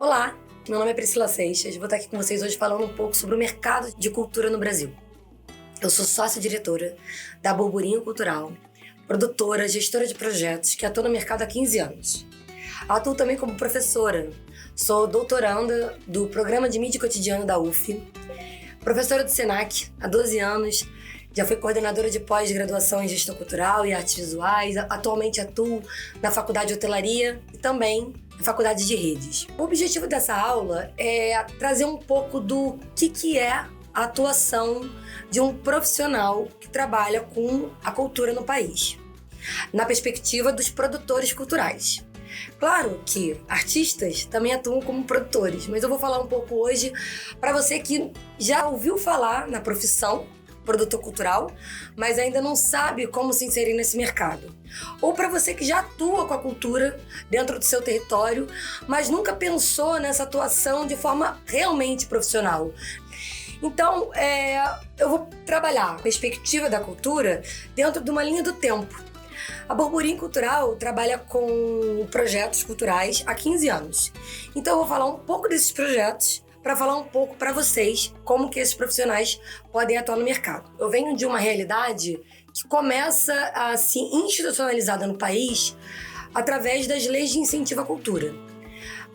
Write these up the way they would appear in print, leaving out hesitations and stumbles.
Olá, meu nome é Priscila Seixas, vou estar aqui com vocês hoje falando um pouco sobre o mercado de cultura no Brasil. Eu sou sócia-diretora da Burburinho Cultural, produtora, gestora de projetos que atua no mercado há 15 anos. Atuo também como professora, sou doutoranda do Programa de Mídia Cotidiana da UF, professora do SENAC há 12 anos, já fui coordenadora de pós-graduação em Gestão Cultural e Artes Visuais, atualmente atuo na Faculdade de Hotelaria e também na Faculdade de Redes. O objetivo dessa aula é trazer um pouco do que é a atuação de um profissional que trabalha com a cultura no país, na perspectiva dos produtores culturais. Claro que artistas também atuam como produtores, mas eu vou falar um pouco hoje para você que já ouviu falar na profissão produtor cultural, mas ainda não sabe como se inserir nesse mercado. Ou para você que já atua com a cultura dentro do seu território, mas nunca pensou nessa atuação de forma realmente profissional. Então, eu vou trabalhar a perspectiva da cultura dentro de uma linha do tempo. A Burburinho Cultural trabalha com projetos culturais há 15 anos. Então, eu vou falar um pouco desses projetos para falar um pouco para vocês como que esses profissionais podem atuar no mercado. Eu venho de uma realidade que começa a se institucionalizar no país através das leis de incentivo à cultura.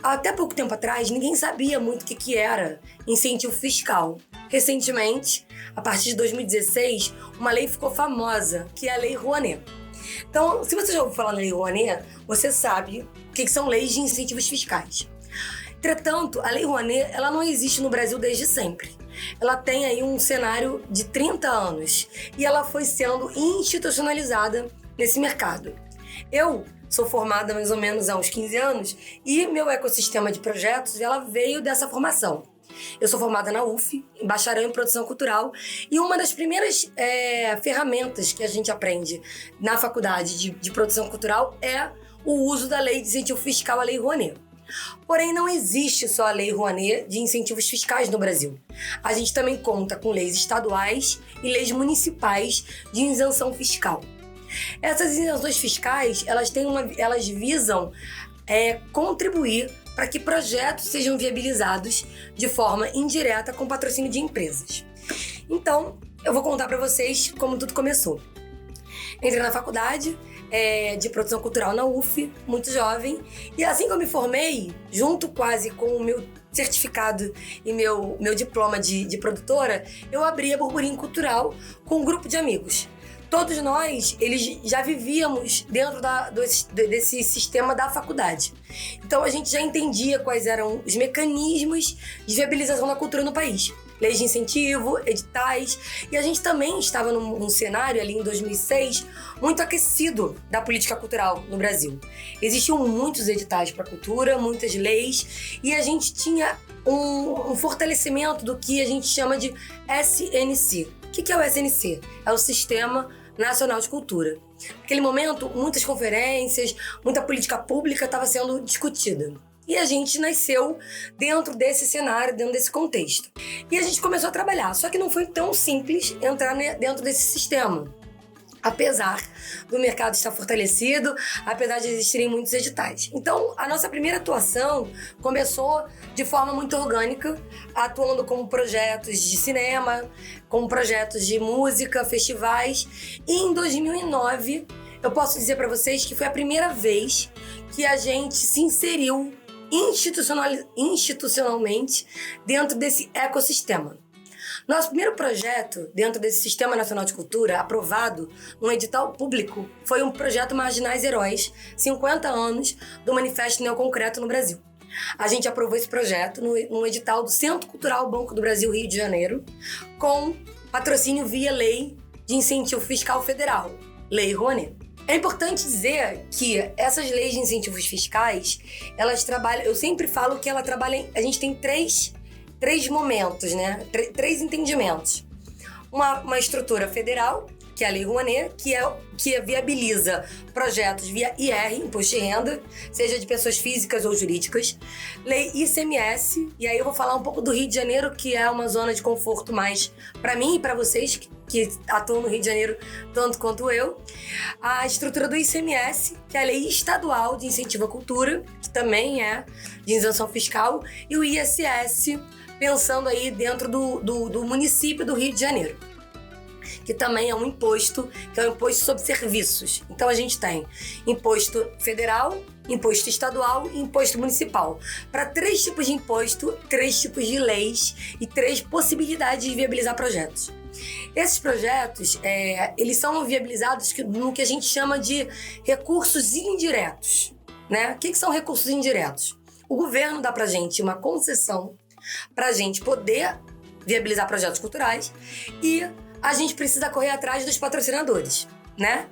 Até pouco tempo atrás, ninguém sabia muito o que era incentivo fiscal. Recentemente, a partir de 2016, uma lei ficou famosa, que é a Lei Rouanet. Então, se você já ouviu falar na Lei Rouanet, você sabe o que são leis de incentivos fiscais. Entretanto, a Lei Rouanet, ela não existe no Brasil desde sempre. Ela tem aí um cenário de 30 anos e ela foi sendo institucionalizada nesse mercado. Eu sou formada mais ou menos há uns 15 anos e meu ecossistema de projetos, ela veio dessa formação. Eu sou formada na UF, em bacharel em produção cultural, e uma das primeiras ferramentas que a gente aprende na faculdade de produção cultural é o uso da Lei de Incentivo Fiscal, a Lei Rouanet. Porém, não existe só a Lei Rouanet de incentivos fiscais no Brasil. A gente também conta com leis estaduais e leis municipais de isenção fiscal. Essas isenções fiscais, elas visam contribuir para que projetos sejam viabilizados de forma indireta com patrocínio de empresas. Então, eu vou contar para vocês como tudo começou. Entrei na faculdade de produção cultural na UF, muito jovem, e assim que eu me formei, junto quase com o meu certificado e meu diploma de produtora, eu abri a Burburinho Cultural com um grupo de amigos. Todos nós, eles já vivíamos dentro desse sistema da faculdade. Então a gente já entendia quais eram os mecanismos de viabilização da cultura no país. Leis de incentivo, editais, e a gente também estava num cenário ali em 2006 muito aquecido da política cultural no Brasil. Existiam muitos editais para a cultura, muitas leis, e a gente tinha um fortalecimento do que a gente chama de SNC. O que é o SNC? É o Sistema Nacional de Cultura. Naquele momento, muitas conferências, muita política pública estava sendo discutida. E a gente nasceu dentro desse cenário, dentro desse contexto. E a gente começou a trabalhar, só que não foi tão simples entrar dentro desse sistema. Apesar do mercado estar fortalecido, apesar de existirem muitos editais. Então, a nossa primeira atuação começou de forma muito orgânica, atuando como projetos de cinema, como projetos de música, festivais. E em 2009, eu posso dizer para vocês que foi a primeira vez que a gente se inseriu institucionalmente dentro desse ecossistema. Nosso primeiro projeto dentro desse Sistema Nacional de Cultura, aprovado num edital público, foi um projeto Marginais Heróis, 50 anos do Manifesto Neoconcreto no Brasil. A gente aprovou esse projeto no edital do Centro Cultural Banco do Brasil, Rio de Janeiro, com patrocínio via Lei de Incentivo Fiscal Federal, Lei Rouanet. É importante dizer que essas leis de incentivos fiscais, elas trabalham, eu sempre falo que ela trabalha, a gente tem três momentos, né? Três entendimentos. Uma estrutura federal, que é a Lei Rouanet, que viabiliza projetos via IR, Imposto de Renda, seja de pessoas físicas ou jurídicas. Lei ICMS, e aí eu vou falar um pouco do Rio de Janeiro, que é uma zona de conforto mais para mim e para vocês que atuam no Rio de Janeiro tanto quanto eu. A estrutura do ICMS, que é a Lei Estadual de Incentivo à Cultura, que também é de isenção fiscal, e o ISS, pensando aí dentro do município do Rio de Janeiro, que também é um imposto, que é um imposto sobre serviços. Então a gente tem imposto federal, imposto estadual e imposto municipal. Para 3 tipos de imposto, 3 tipos de leis e 3 possibilidades de viabilizar projetos. Esses projetos, eles são viabilizados no que a gente chama de recursos indiretos, né? O que são recursos indiretos? O governo dá pra gente uma concessão pra gente poder viabilizar projetos culturais e a gente precisa correr atrás dos patrocinadores, né?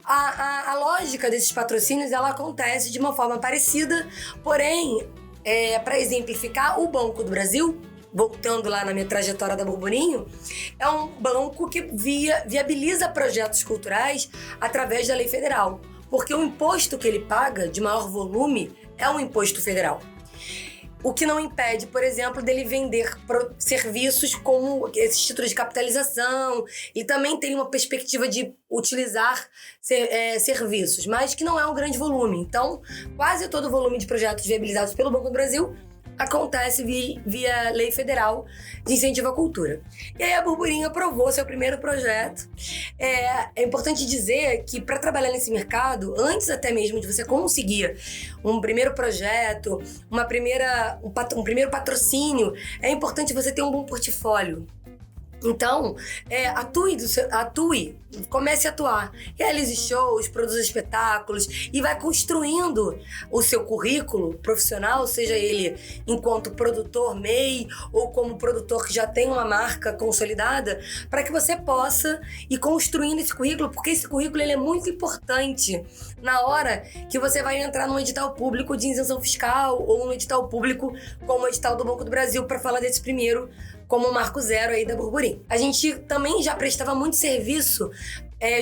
A lógica desses patrocínios, ela acontece de uma forma parecida, porém, para exemplificar, o Banco do Brasil, voltando lá na minha trajetória da Burburinho, é um banco que viabiliza projetos culturais através da lei federal, porque o imposto que ele paga, de maior volume, é um imposto federal. O que não impede, por exemplo, dele vender serviços como esses títulos de capitalização, e também tem uma perspectiva de utilizar serviços, mas que não é um grande volume. Então, quase todo o volume de projetos viabilizados pelo Banco do Brasil acontece via lei federal de incentivo à cultura. E aí a Burburinho aprovou seu primeiro projeto. É importante dizer que para trabalhar nesse mercado, antes até mesmo de você conseguir um primeiro projeto, um primeiro patrocínio, é importante você ter um bom portfólio. Então, comece a atuar, realize shows, produza espetáculos e vai construindo o seu currículo profissional, seja ele enquanto produtor MEI ou como produtor que já tem uma marca consolidada, para que você possa ir construindo esse currículo, porque esse currículo ele é muito importante na hora que você vai entrar num edital público de isenção fiscal ou num edital público como o edital do Banco do Brasil, para falar desse primeiro como o marco zero aí da Burburinho. A gente também já prestava muito serviço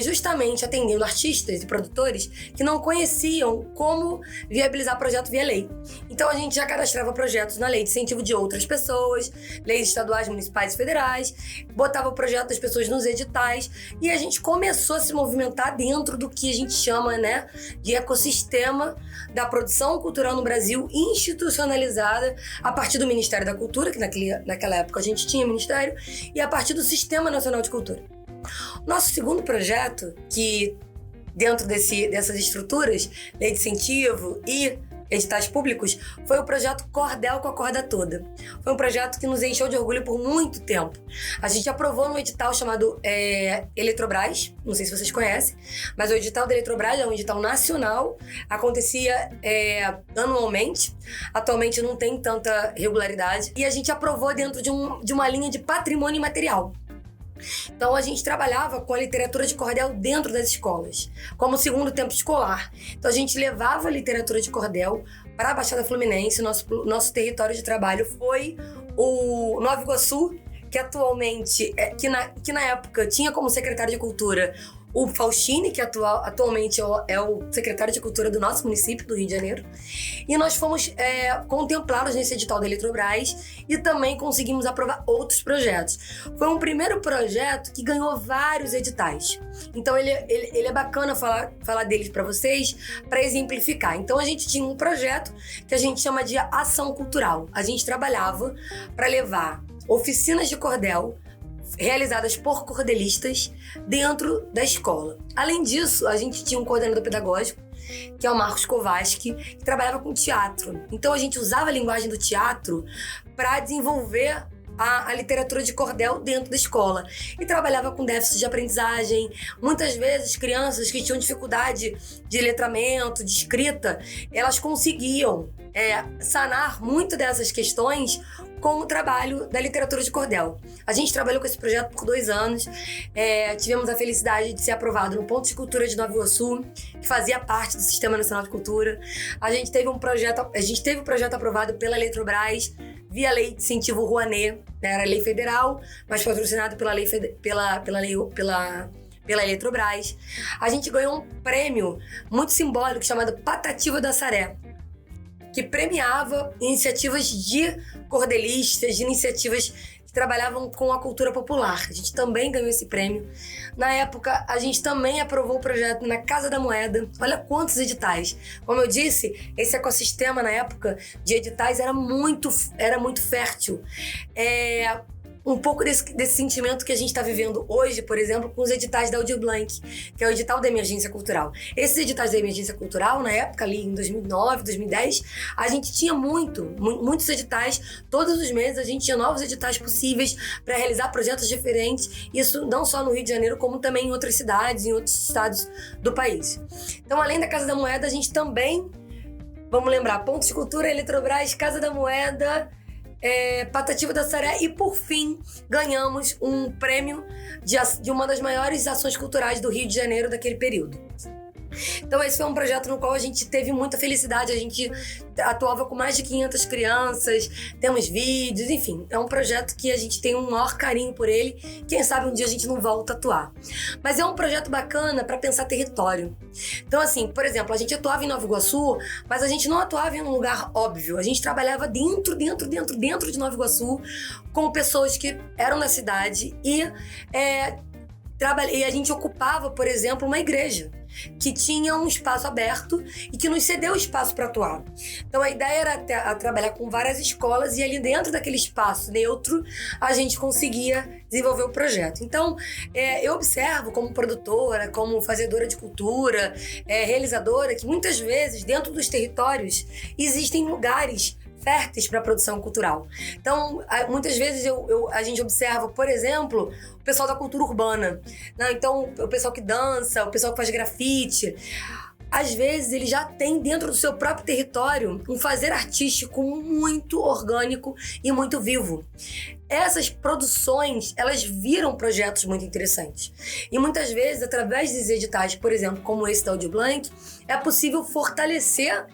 justamente atendendo artistas e produtores que não conheciam como viabilizar projeto via lei. Então a gente já cadastrava projetos na lei de incentivo de outras pessoas, leis estaduais, municipais e federais, botava o projeto das pessoas nos editais e a gente começou a se movimentar dentro do que a gente chama, né, de ecossistema da produção cultural no Brasil, institucionalizada a partir do Ministério da Cultura, que naquela época a gente tinha ministério, e a partir do Sistema Nacional de Cultura. Nosso segundo projeto, que dentro dessas estruturas, lei de incentivo e editais públicos, foi o projeto Cordel com a Corda Toda. Foi um projeto que nos encheu de orgulho por muito tempo. A gente aprovou num edital chamado Eletrobras, não sei se vocês conhecem, mas o edital da Eletrobras é um edital nacional, acontecia anualmente, atualmente não tem tanta regularidade, e a gente aprovou dentro de uma linha de patrimônio imaterial. Então a gente trabalhava com a literatura de cordel dentro das escolas, como segundo tempo escolar. Então a gente levava a literatura de cordel para a Baixada Fluminense. Nosso território de trabalho foi o Nova Iguaçu, que atualmente, que na época tinha como secretário de Cultura o Faustini, que atualmente é o secretário de Cultura do nosso município, do Rio de Janeiro. E nós fomos contemplados nesse edital da Eletrobras e também conseguimos aprovar outros projetos. Foi um primeiro projeto que ganhou vários editais. Então ele é bacana falar deles para vocês, para exemplificar. Então a gente tinha um projeto que a gente chama de ação cultural. A gente trabalhava para levar oficinas de cordel realizadas por cordelistas dentro da escola. Além disso, a gente tinha um coordenador pedagógico, que é o Marcos Kovaski, que trabalhava com teatro. Então a gente usava a linguagem do teatro para desenvolver a literatura de cordel dentro da escola. E trabalhava com déficit de aprendizagem. Muitas vezes, crianças que tinham dificuldade de letramento, de escrita, elas conseguiam sanar muito dessas questões com o trabalho da literatura de cordel. A gente trabalhou com esse projeto por 2 anos. Tivemos a felicidade de ser aprovado no Ponto de Cultura de Nova Iguaçu, que fazia parte do Sistema Nacional de Cultura. A gente teve o projeto aprovado pela Eletrobras, via Lei de Incentivo Rouanet, né? Era lei federal, mas patrocinado pela Eletrobras. A gente ganhou um prêmio muito simbólico chamado Patativa da Saré, que premiava iniciativas de cordelistas, de iniciativas que trabalhavam com a cultura popular. A gente também ganhou esse prêmio. Na época, a gente também aprovou o projeto na Casa da Moeda. Olha quantos editais. Como eu disse, esse ecossistema na época de editais era muito fértil. Um pouco desse sentimento que a gente está vivendo hoje, por exemplo, com os editais da Aldir Blanc, que é o edital da emergência cultural. Esses editais da emergência cultural, na época ali em 2009, 2010, a gente tinha muitos editais. Todos os meses a gente tinha novos editais possíveis para realizar projetos diferentes. Isso não só no Rio de Janeiro, como também em outras cidades, em outros estados do país. Então, além da Casa da Moeda, a gente também, vamos lembrar, Pontos de Cultura, Eletrobras, Casa da Moeda, Patativa da Saré e, por fim, ganhamos um prêmio de uma das maiores ações culturais do Rio de Janeiro daquele período. Então esse foi um projeto no qual a gente teve muita felicidade, a gente atuava com mais de 500 crianças, temos vídeos, enfim, é um projeto que a gente tem um maior carinho por ele, quem sabe um dia a gente não volta a atuar. Mas é um projeto bacana para pensar território. Então assim, por exemplo, a gente atuava em Nova Iguaçu, mas a gente não atuava em um lugar óbvio, a gente trabalhava dentro de Nova Iguaçu com pessoas que eram da cidade e a gente ocupava, por exemplo, uma igreja que tinha um espaço aberto e que nos cedeu espaço para atuar. Então a ideia era trabalhar com várias escolas e ali dentro daquele espaço neutro a gente conseguia desenvolver o projeto. Então eu observo como produtora, como fazedora de cultura, realizadora, que muitas vezes dentro dos territórios existem lugares férteis para a produção cultural. Então, muitas vezes a gente observa, por exemplo, o pessoal da cultura urbana, né? Então, o pessoal que dança, o pessoal que faz grafite, às vezes ele já tem dentro do seu próprio território um fazer artístico muito orgânico e muito vivo. Essas produções, elas viram projetos muito interessantes. E muitas vezes, através desses editais, por exemplo, como esse da Aldir Blanc, é possível fortalecer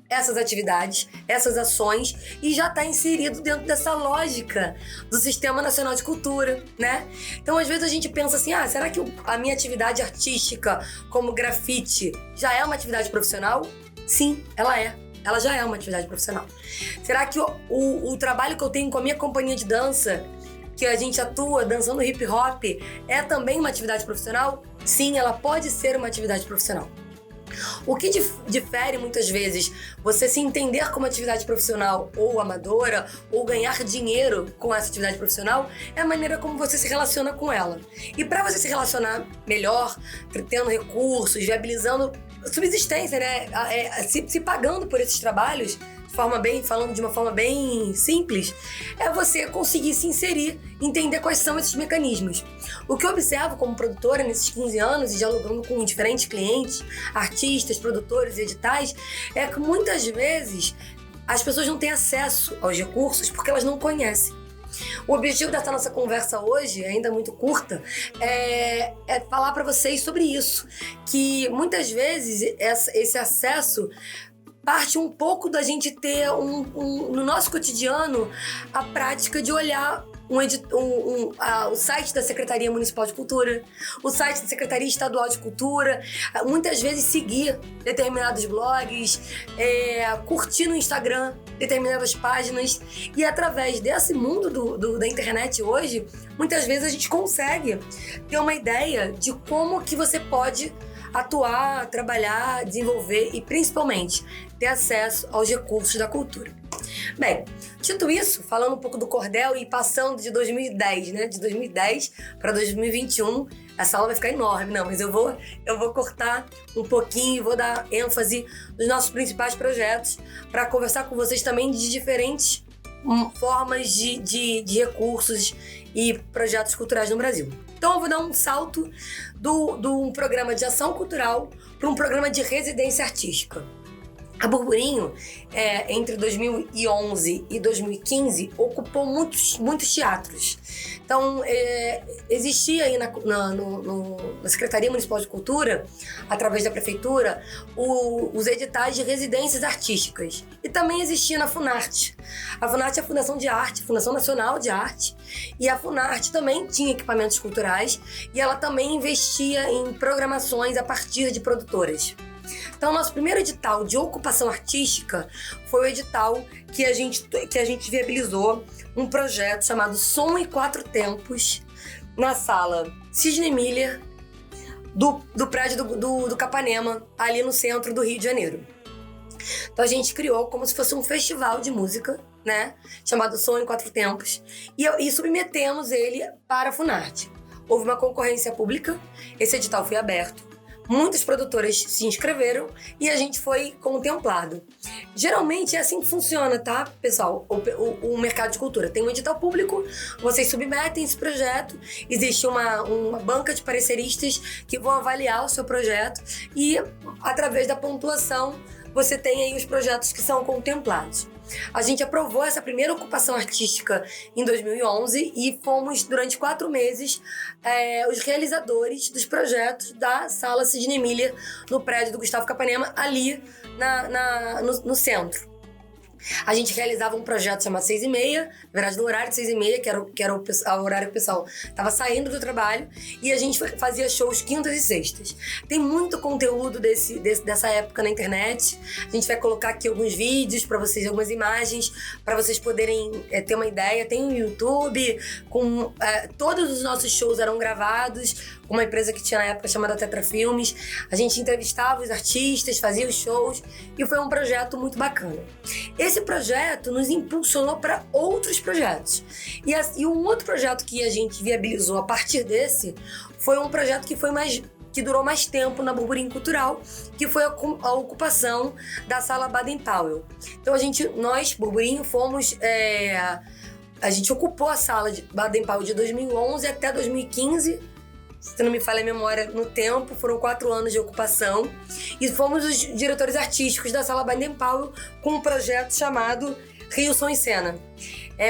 essas atividades, essas ações, e já está inserido dentro dessa lógica do Sistema Nacional de Cultura, né? Então, às vezes a gente pensa assim, será que a minha atividade artística, como grafite, já é uma atividade profissional? Sim, ela é. Ela já é uma atividade profissional. Será que o trabalho que eu tenho com a minha companhia de dança, que a gente atua dançando hip hop, é também uma atividade profissional? Sim, ela pode ser uma atividade profissional. O que difere muitas vezes você se entender como atividade profissional ou amadora, ou ganhar dinheiro com essa atividade profissional, é a maneira como você se relaciona com ela. E para você se relacionar melhor, tendo recursos, viabilizando subsistência, né? Se pagando por esses trabalhos, falando de uma forma bem simples, é você conseguir se inserir, entender quais são esses mecanismos. O que eu observo como produtora nesses 15 anos e dialogando com diferentes clientes, artistas, produtores e editais, é que muitas vezes as pessoas não têm acesso aos recursos porque elas não conhecem. O objetivo dessa nossa conversa hoje, ainda muito curta, é falar para vocês sobre isso, que muitas vezes esse acesso parte um pouco da gente ter no nosso cotidiano a prática de olhar o site da Secretaria Municipal de Cultura, o site da Secretaria Estadual de Cultura, muitas vezes seguir determinados blogs, curtir no Instagram determinadas páginas, e através desse mundo da internet hoje, muitas vezes a gente consegue ter uma ideia de como que você pode atuar, trabalhar, desenvolver e, principalmente, ter acesso aos recursos da cultura. Bem, dito isso, falando um pouco do Cordel e passando de 2010, né? De 2010 para 2021, essa aula vai ficar enorme, não, mas eu vou cortar um pouquinho e vou dar ênfase nos nossos principais projetos para conversar com vocês também de diferentes formas de recursos e projetos culturais no Brasil. Então eu vou dar um salto do programa de ação cultural para um programa de residência artística. A Burburinho, entre 2011 e 2015, ocupou muitos teatros. Então, existia aí na Secretaria Municipal de Cultura, através da Prefeitura, os editais de residências artísticas. E também existia na Funarte. A Funarte é a Fundação de Arte, Fundação Nacional de Arte, e a Funarte também tinha equipamentos culturais, e ela também investia em programações a partir de produtoras. Então, nosso primeiro edital de ocupação artística foi o edital que a gente viabilizou um projeto chamado Som e Quatro Tempos na sala Sidney Miller do prédio do Capanema, ali no centro do Rio de Janeiro. Então a gente criou como se fosse um festival de música, né? Chamado Som em Quatro Tempos. E submetemos ele para a Funarte. Houve uma concorrência pública, esse edital foi aberto. Muitas produtoras se inscreveram e a gente foi contemplado. Geralmente é assim que funciona, tá, pessoal? O mercado de cultura. Tem um edital público, vocês submetem esse projeto, existe uma banca de pareceristas que vão avaliar o seu projeto e, através da pontuação, você tem aí os projetos que são contemplados. A gente aprovou essa primeira ocupação artística em 2011 e fomos, durante 4 meses, os realizadores dos projetos da Sala Sidney Miller, no prédio do Gustavo Capanema, ali no centro. A gente realizava um projeto chamado 6h30, na verdade no horário de 6h30, que era o horário que o pessoal estava saindo do trabalho, e a gente fazia shows quintas e sextas. Tem muito conteúdo dessa época na internet. A gente vai colocar aqui alguns vídeos para vocês, algumas imagens, para vocês poderem ter uma ideia. Tem um YouTube, todos os nossos shows eram gravados, uma empresa que tinha na época chamada Tetra Filmes. A gente entrevistava os artistas, fazia os shows, e foi um projeto muito bacana. Esse projeto nos impulsionou para outros projetos. E um outro projeto que a gente viabilizou a partir desse foi um projeto que durou mais tempo na Burburinho Cultural, que foi a ocupação da Sala Baden-Powell. Então nós, Burburinho, a gente ocupou a Sala de Baden-Powell de 2011 até 2015, se não me falha a memória no tempo, foram 4 anos de ocupação, e fomos os diretores artísticos da Sala Baden-Powell com um projeto chamado Rio Som em Cena.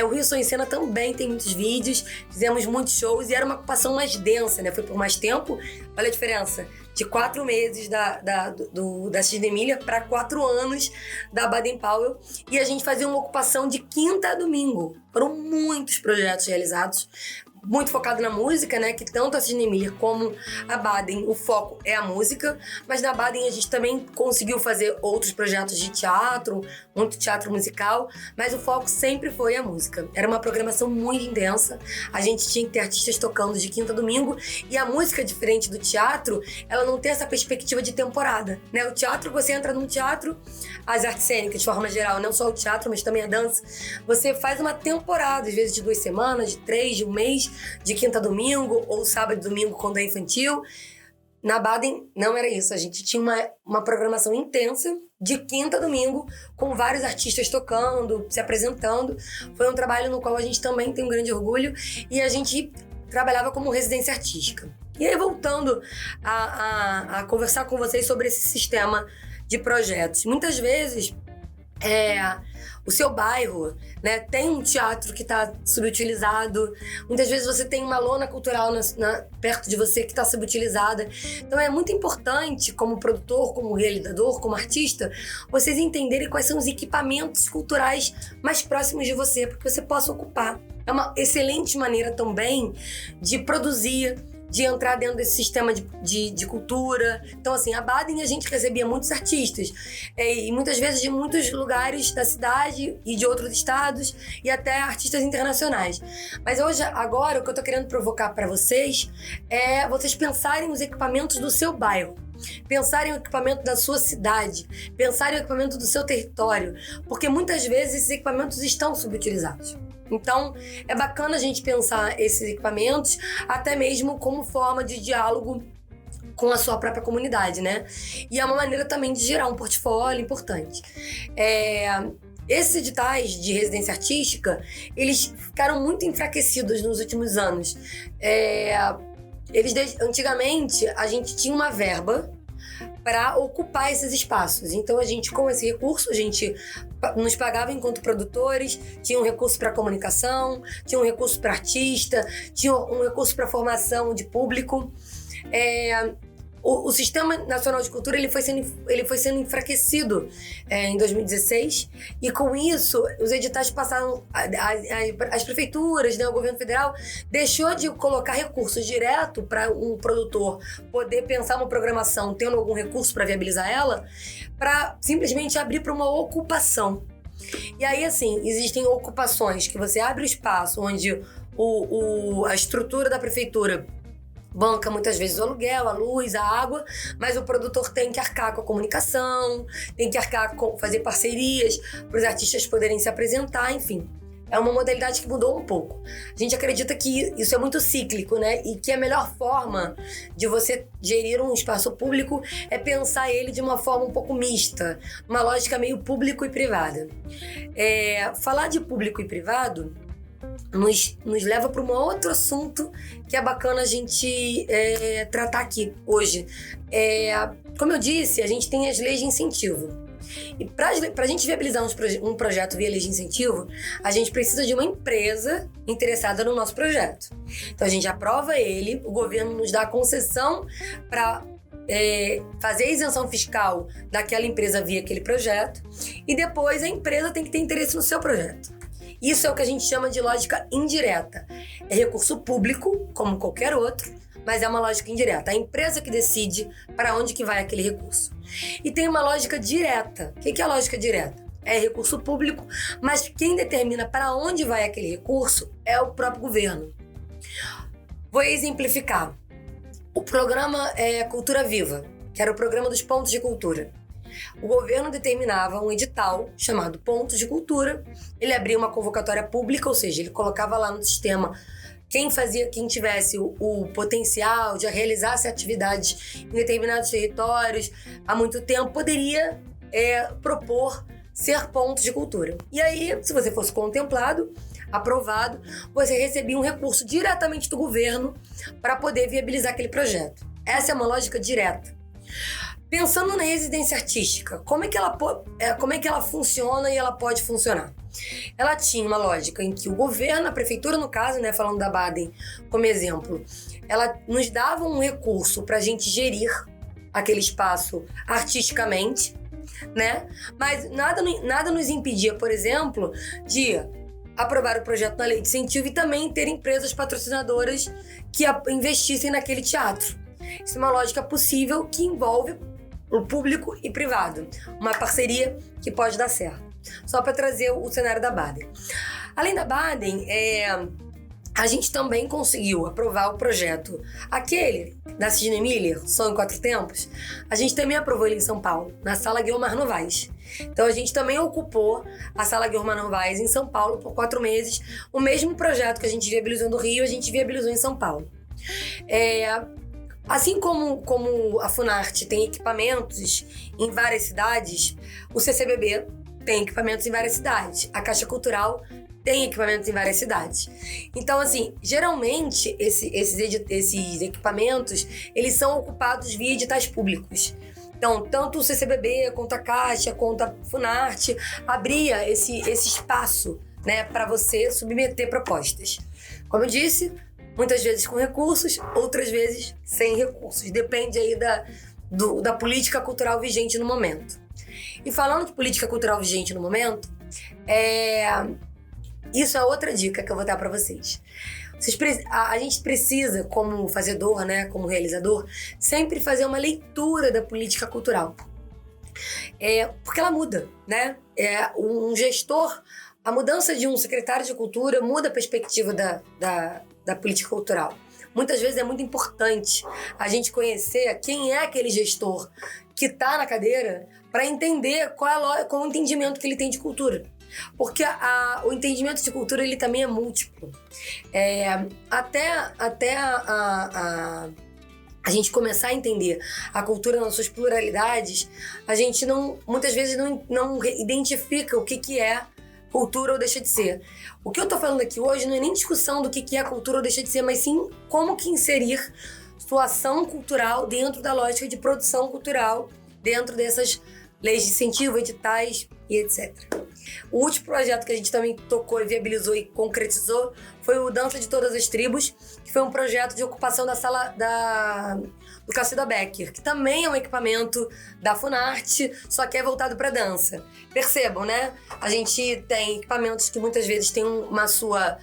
O Rio Som em Cena também tem muitos vídeos, fizemos muitos shows e era uma ocupação mais densa, né? Foi por mais tempo. Olha a diferença, de 4 meses da Sidney Miller para 4 anos da Baden-Powell, e a gente fazia uma ocupação de quinta a domingo. Foram muitos projetos realizados, muito focado na música, né? Que tanto a Sidney Miller como a Baden, o foco é a música, mas na Baden a gente também conseguiu fazer outros projetos de teatro, muito teatro musical, mas o foco sempre foi a música. Era uma programação muito intensa, a gente tinha que ter artistas tocando de quinta a domingo, e a música, diferente do teatro, ela não tem essa perspectiva de temporada, né? O teatro, você entra num teatro, as artes cênicas de forma geral, não só o teatro, mas também a dança, você faz uma temporada, às vezes de 2 semanas, de 3, de um mês, de quinta a domingo, ou sábado e domingo quando é infantil. Na Baden não era isso, a gente tinha uma programação intensa de quinta a domingo, com vários artistas tocando, se apresentando. Foi um trabalho no qual a gente também tem um grande orgulho, e a gente trabalhava como residência artística. E aí, voltando a conversar com vocês sobre esse sistema de projetos. Muitas vezes, o seu bairro, né, tem um teatro que está subutilizado. Muitas vezes você tem uma lona cultural perto de você que está subutilizada. Então é muito importante, como produtor, como realizador, como artista, vocês entenderem quais são os equipamentos culturais mais próximos de você, para que você possa ocupar. É uma excelente maneira também de produzir, de entrar dentro desse sistema de cultura. Então, assim, a Baden a gente recebia muitos artistas, e muitas vezes de muitos lugares da cidade e de outros estados, e até artistas internacionais. Mas agora, o que eu tô querendo provocar para vocês é vocês pensarem nos equipamentos do seu bairro, pensarem no equipamento da sua cidade, pensarem no equipamento do seu território, porque muitas vezes esses equipamentos estão subutilizados. Então, é bacana a gente pensar esses equipamentos até mesmo como forma de diálogo com a sua própria comunidade, né? E é uma maneira também de gerar um portfólio importante. Esses editais de residência artística, eles ficaram muito enfraquecidos nos últimos anos. Antigamente, a gente tinha uma verba para ocupar esses espaços. Então, a gente, com esse recurso, a gente nos pagava enquanto produtores, tinha um recurso para comunicação, tinha um recurso para artista, tinha um recurso para formação de público. O Sistema Nacional de Cultura ele foi sendo enfraquecido em 2016, e com isso os editais passaram, as prefeituras, né, o governo federal deixou de colocar recursos direto para um produtor poder pensar uma programação tendo algum recurso para viabilizar ela, para simplesmente abrir para uma ocupação. E aí, assim, existem ocupações que você abre o espaço onde a estrutura da prefeitura banca muitas vezes o aluguel, a luz, a água, mas o produtor tem que arcar com a comunicação, tem que arcar com fazer parcerias para os artistas poderem se apresentar, enfim. É uma modalidade que mudou um pouco. A gente acredita que isso é muito cíclico, né? E que a melhor forma de você gerir um espaço público é pensar ele de uma forma um pouco mista, uma lógica meio público e privada. Falar de público e privado nos leva para um outro assunto que é bacana a gente tratar aqui hoje. Como eu disse, a gente tem as leis de incentivo. E para a gente viabilizar um projeto via lei de incentivo, a gente precisa de uma empresa interessada no nosso projeto. Então a gente aprova ele, o governo nos dá a concessão para fazer a isenção fiscal daquela empresa via aquele projeto, e depois a empresa tem que ter interesse no seu projeto. Isso é o que a gente chama de lógica indireta. É recurso público, como qualquer outro, mas é uma lógica indireta. A empresa que decide para onde que vai aquele recurso. E tem uma lógica direta. O que é a lógica direta? É recurso público, mas quem determina para onde vai aquele recurso é o próprio governo. Vou exemplificar. O programa Cultura Viva, que era o programa dos pontos de cultura. O governo determinava um edital chamado Pontos de Cultura. Ele abria uma convocatória pública, ou seja, ele colocava lá no sistema quem tivesse o potencial de realizar atividades em determinados territórios há muito tempo poderia propor ser ponto de cultura. E aí, se você fosse contemplado, aprovado, você recebia um recurso diretamente do governo para poder viabilizar aquele projeto. Essa é uma lógica direta. Pensando na residência artística, como é que ela funciona e ela pode funcionar? Ela tinha uma lógica em que o governo, a prefeitura no caso, né, falando da Baden como exemplo, ela nos dava um recurso para a gente gerir aquele espaço artisticamente, né? Mas nada nos impedia, por exemplo, de aprovar o projeto na lei de incentivo e também ter empresas patrocinadoras que investissem naquele teatro. Isso é uma lógica possível que envolve o público e privado, uma parceria que pode dar certo. Só para trazer o cenário da Baden. Além da Baden, a gente também conseguiu aprovar o projeto, aquele da Sidney Miller, Som em Quatro Tempos, a gente também aprovou ele em São Paulo, na Sala Guilmar Novaes. Então a gente também ocupou a Sala Guilmar Novaes em São Paulo por 4 meses. O mesmo projeto que a gente viabilizou no Rio, a gente viabilizou em São Paulo. Assim como a Funarte tem equipamentos em várias cidades, o CCBB tem equipamentos em várias cidades. A Caixa Cultural tem equipamentos em várias cidades. Então, assim, geralmente esses equipamentos, eles são ocupados via editais públicos. Então, tanto o CCBB, quanto a Caixa, quanto a Funarte, abria esse espaço, né, para você submeter propostas. Como eu disse, muitas vezes com recursos, outras vezes sem recursos. Depende aí da política cultural vigente no momento. E falando de política cultural vigente no momento, isso é outra dica que eu vou dar para vocês. A gente precisa, como fazedor, né, como realizador, sempre fazer uma leitura da política cultural. Porque ela muda, né? Um gestor, a mudança de um secretário de cultura muda a perspectiva da política cultural. Muitas vezes é muito importante a gente conhecer quem é aquele gestor que está na cadeira para entender qual é o entendimento que ele tem de cultura. Porque o entendimento de cultura ele também é múltiplo. Até a gente começar a entender a cultura nas suas pluralidades, a gente muitas vezes não identifica o que é cultura ou deixa de ser. O que eu tô falando aqui hoje não é nem discussão do que é cultura ou deixa de ser, mas sim como que inserir sua ação cultural dentro da lógica de produção cultural, dentro dessas leis de incentivo, editais e etc. O último projeto que a gente também tocou e viabilizou e concretizou foi o Dança de Todas as Tribos, que foi um projeto de ocupação da sala do Cacilda Becker, que também é um equipamento da Funarte, só que é voltado para dança. Percebam, né? A gente tem equipamentos que muitas vezes têm uma sua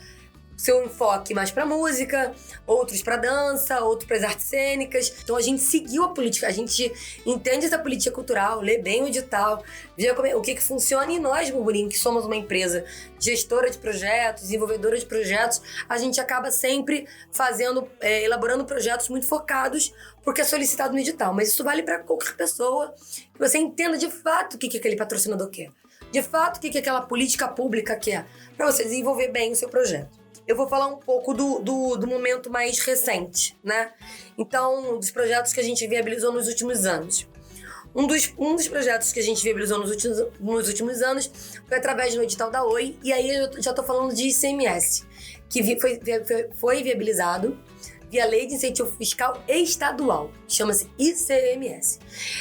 seu enfoque mais para música, outros para dança, outros para as artes cênicas. Então a gente seguiu a política, a gente entende essa política cultural, lê bem o edital, vê o que funciona, e nós, Burburinho, que somos uma empresa gestora de projetos, desenvolvedora de projetos, a gente acaba sempre elaborando projetos muito focados porque é solicitado no edital. Mas isso vale para qualquer pessoa, que você entenda de fato o que aquele patrocinador quer, de fato o que aquela política pública quer, para você desenvolver bem o seu projeto. Eu vou falar um pouco do momento mais recente, né? Então, dos projetos que a gente viabilizou nos últimos anos. Um dos projetos que a gente viabilizou nos últimos anos foi através do edital da Oi, e aí eu já estou falando de ICMS, que foi viabilizado via Lei de Incentivo Fiscal Estadual, chama-se ICMS.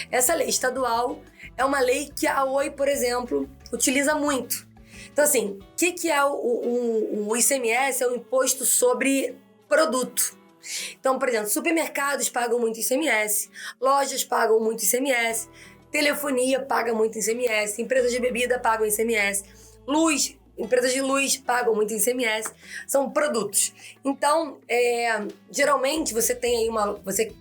Essa lei estadual é uma lei que a Oi, por exemplo, utiliza muito. Então, assim, o que é o ICMS? É o imposto sobre produto. Então, por exemplo, supermercados pagam muito ICMS, lojas pagam muito ICMS, telefonia paga muito ICMS, empresas de bebida pagam ICMS, empresas de luz pagam muito ICMS, são produtos. Então, geralmente, você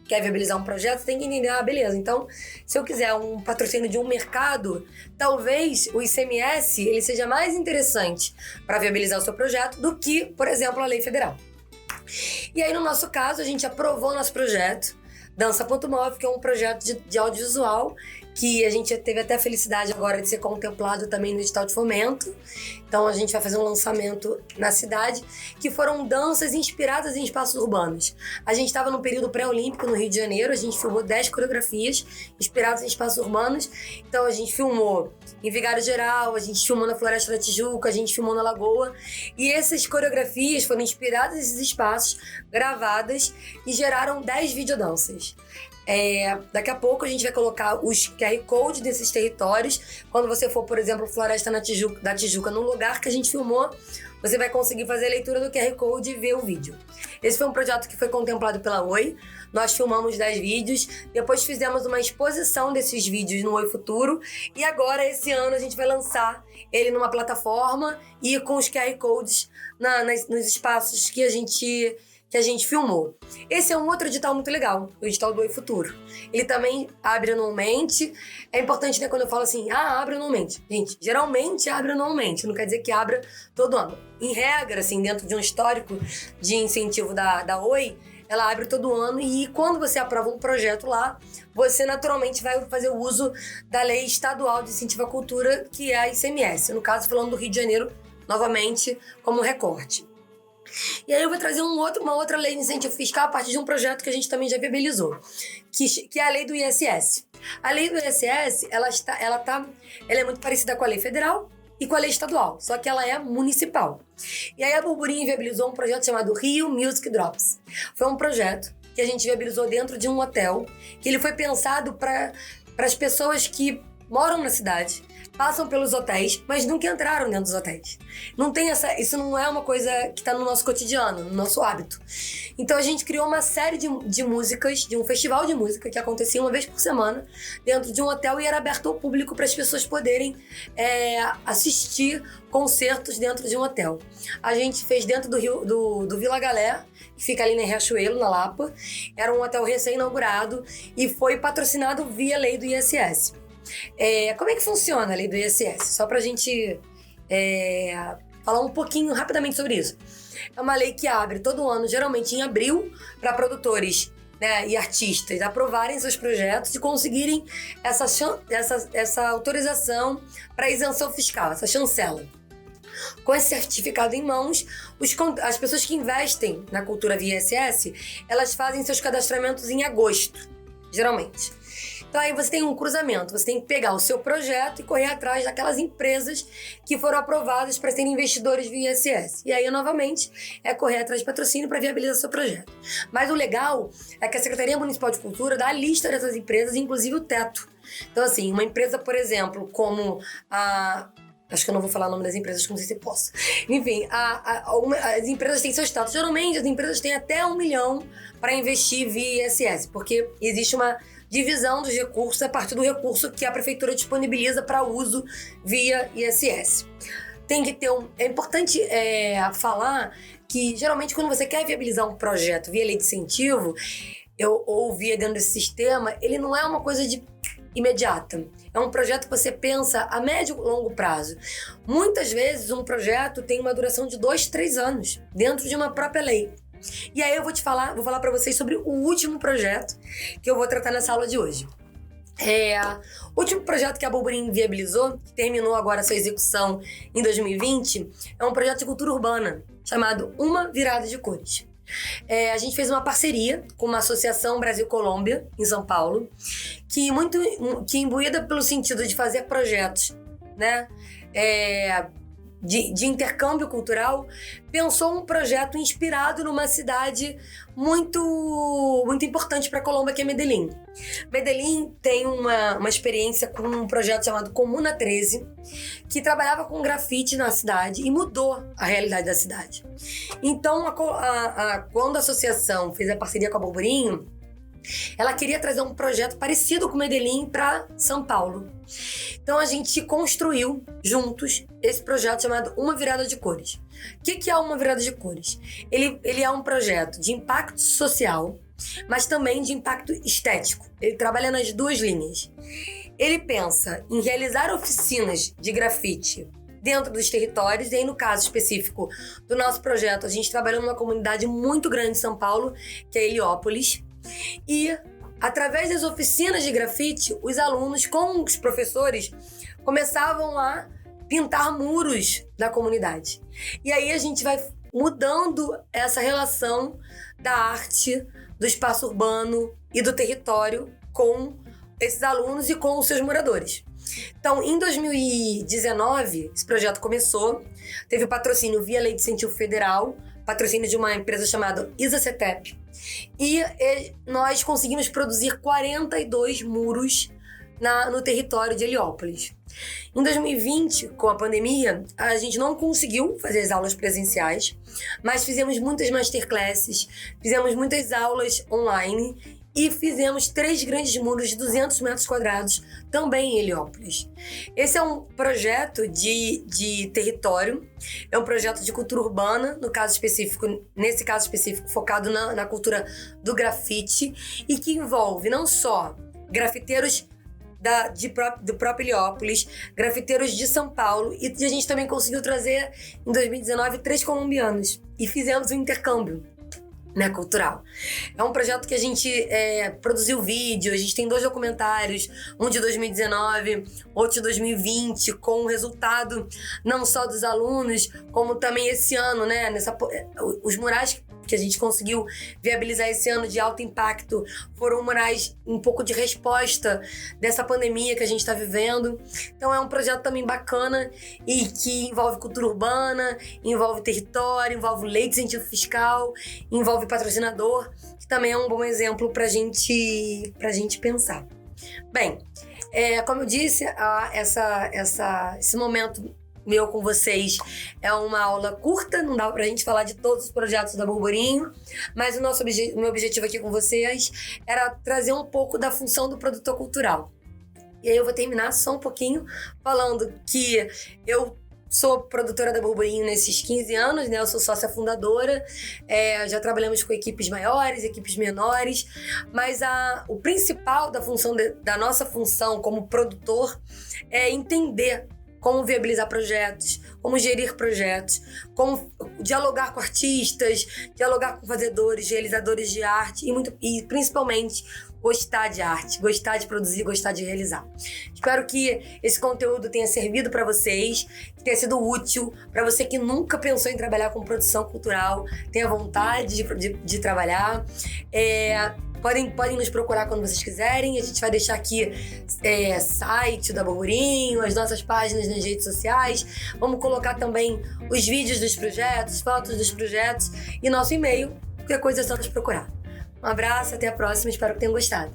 quer viabilizar um projeto, você tem que entender, beleza, então, se eu quiser um patrocínio de um mercado, talvez o ICMS ele seja mais interessante para viabilizar o seu projeto do que, por exemplo, a lei federal. E aí, no nosso caso, a gente aprovou o nosso projeto, Dança.mov, que é um projeto de audiovisual, que a gente teve até a felicidade agora de ser contemplado também no edital de fomento. Então a gente vai fazer um lançamento na cidade, que foram danças inspiradas em espaços urbanos. A gente estava no período pré-olímpico no Rio de Janeiro, a gente filmou 10 coreografias inspiradas em espaços urbanos. Então a gente filmou em Vigário Geral, a gente filmou na Floresta da Tijuca, a gente filmou na Lagoa. E essas coreografias foram inspiradas nesses espaços, gravadas, e geraram 10 videodanças. Daqui a pouco a gente vai colocar os QR Code desses territórios. Quando você for, por exemplo, Floresta da Tijuca, num lugar que a gente filmou, você vai conseguir fazer a leitura do QR Code e ver o vídeo. Esse foi um projeto que foi contemplado pela Oi. Nós filmamos 10 vídeos, depois fizemos uma exposição desses vídeos no Oi Futuro, e agora, esse ano, a gente vai lançar ele numa plataforma e com os QR Codes nos espaços que a gente filmou. Esse é um outro edital muito legal, o edital do Oi Futuro. Ele também abre anualmente. É importante, né, quando eu falo assim, abre anualmente. Gente, geralmente abre anualmente, não quer dizer que abra todo ano. Em regra, assim, dentro de um histórico de incentivo da Oi, ela abre todo ano, e quando você aprova um projeto lá, você naturalmente vai fazer o uso da Lei Estadual de Incentivo à Cultura, que é a ICMS. No caso, falando do Rio de Janeiro, novamente, como recorte. E aí eu vou trazer uma outra lei de incentivo fiscal a partir de um projeto que a gente também já viabilizou, que é a lei do ISS. A lei do ISS, ela é muito parecida com a lei federal e com a lei estadual, só que ela é municipal. E aí a Burburinho viabilizou um projeto chamado Rio Music Drops. Foi um projeto que a gente viabilizou dentro de um hotel, que ele foi pensado para as pessoas que moram na cidade, passam pelos hotéis, mas nunca entraram dentro dos hotéis. Isso não é uma coisa que está no nosso cotidiano, no nosso hábito. Então a gente criou uma série de músicas, de um festival de música que acontecia uma vez por semana dentro de um hotel, e era aberto ao público para as pessoas poderem assistir concertos dentro de um hotel. A gente fez dentro do Vila Galé, que fica ali em Riachuelo, na Lapa. Era um hotel recém-inaugurado e foi patrocinado via lei do ISS. Como é que funciona a lei do ISS? Só pra gente falar um pouquinho rapidamente sobre isso. É uma lei que abre todo ano, geralmente em abril, para produtores, né, e artistas aprovarem seus projetos e conseguirem essa autorização para isenção fiscal, essa chancela. Com esse certificado em mãos, as pessoas que investem na cultura via ISS, elas fazem seus cadastramentos em agosto, geralmente. Então aí você tem um cruzamento, você tem que pegar o seu projeto e correr atrás daquelas empresas que foram aprovadas para serem investidores via ISS. E aí, novamente, correr atrás de patrocínio para viabilizar seu projeto. Mas o legal é que a Secretaria Municipal de Cultura dá a lista dessas empresas, inclusive o teto. Então, assim, uma empresa, por exemplo, como acho que eu não vou falar o nome das empresas, que não sei se posso. Enfim, as empresas têm seu status. Geralmente, as empresas têm até 1 milhão para investir via ISS, porque existe uma divisão dos recursos a partir do recurso que a prefeitura disponibiliza para uso via ISS. Tem que ter é importante falar que geralmente quando você quer viabilizar um projeto via lei de incentivo, ou via dentro desse sistema, ele não é uma coisa de imediata. É um projeto que você pensa a médio e longo prazo. Muitas vezes um projeto tem uma duração de 2, 3 anos dentro de uma própria lei. E aí eu vou falar para vocês sobre o último projeto que eu vou tratar nessa aula de hoje. O último projeto que a Burburinho viabilizou, que terminou agora a sua execução em 2020, é um projeto de cultura urbana chamado Uma Virada de Cores. A gente fez uma parceria com uma associação Brasil-Colômbia, em São Paulo, que imbuída pelo sentido de fazer projetos, né, de intercâmbio cultural, pensou um projeto inspirado numa cidade muito, muito importante para a Colômbia, que é Medellín. Medellín tem uma experiência com um projeto chamado Comuna 13, que trabalhava com grafite na cidade e mudou a realidade da cidade. Então, quando a associação fez a parceria com a Burburinho, ela queria trazer um projeto parecido com Medellín para São Paulo. Então a gente construiu juntos esse projeto chamado Uma Virada de Cores. O que é Uma Virada de Cores? Ele é um projeto de impacto social, mas também de impacto estético. Ele trabalha nas duas linhas. Ele pensa em realizar oficinas de grafite dentro dos territórios, e aí no caso específico do nosso projeto, a gente trabalhou numa comunidade muito grande de São Paulo, que é Heliópolis. E, através das oficinas de grafite, os alunos, com os professores, começavam a pintar muros da comunidade. E aí a gente vai mudando essa relação da arte, do espaço urbano e do território com esses alunos e com os seus moradores. Então, em 2019, esse projeto começou, teve patrocínio via Lei de Incentivo Federal, patrocínio de uma empresa chamada ISACETEP, e nós conseguimos produzir 42 muros no território de Heliópolis. Em 2020, com a pandemia, a gente não conseguiu fazer as aulas presenciais, mas fizemos muitas masterclasses, fizemos muitas aulas online e fizemos 3 grandes muros de 200 metros quadrados, também em Heliópolis. Esse é um projeto de território, é um projeto de cultura urbana, nesse caso específico, focado na cultura do grafite, e que envolve não só grafiteiros do próprio Heliópolis, grafiteiros de São Paulo, e a gente também conseguiu trazer, em 2019, 3 colombianos, e fizemos um intercâmbio, né, cultural. É um projeto que a gente produziu vídeo, a gente tem 2 documentários, um de 2019, outro de 2020, com o resultado não só dos alunos, como também esse ano, né, os murais que a gente conseguiu viabilizar esse ano de alto impacto foram murais um pouco de resposta dessa pandemia que a gente está vivendo. Então é um projeto também bacana e que envolve cultura urbana, envolve território, envolve lei de incentivo fiscal, envolve patrocinador, que também é um bom exemplo pra gente pensar. Bem, como eu disse, esse momento meu com vocês é uma aula curta, não dá pra gente falar de todos os projetos da Burburinho, mas meu objetivo aqui com vocês era trazer um pouco da função do produtor cultural. E aí eu vou terminar só um pouquinho falando que eu sou produtora da Burburinho nesses 15 anos, né? Eu sou sócia fundadora, já trabalhamos com equipes maiores, equipes menores, mas o principal da nossa função como produtor é entender como viabilizar projetos, como gerir projetos, como dialogar com artistas, dialogar com fazedores, realizadores de arte e principalmente gostar de arte, gostar de produzir, gostar de realizar. Espero que esse conteúdo tenha servido para vocês, que tenha sido útil para você que nunca pensou em trabalhar com produção cultural, tenha vontade de trabalhar. Podem nos procurar quando vocês quiserem. A gente vai deixar aqui site da Burburinho, as nossas páginas nas redes sociais. Vamos colocar também os vídeos dos projetos, fotos dos projetos e nosso e-mail. Qualquer coisa é só nos procurar. Um abraço, até a próxima. Espero que tenham gostado.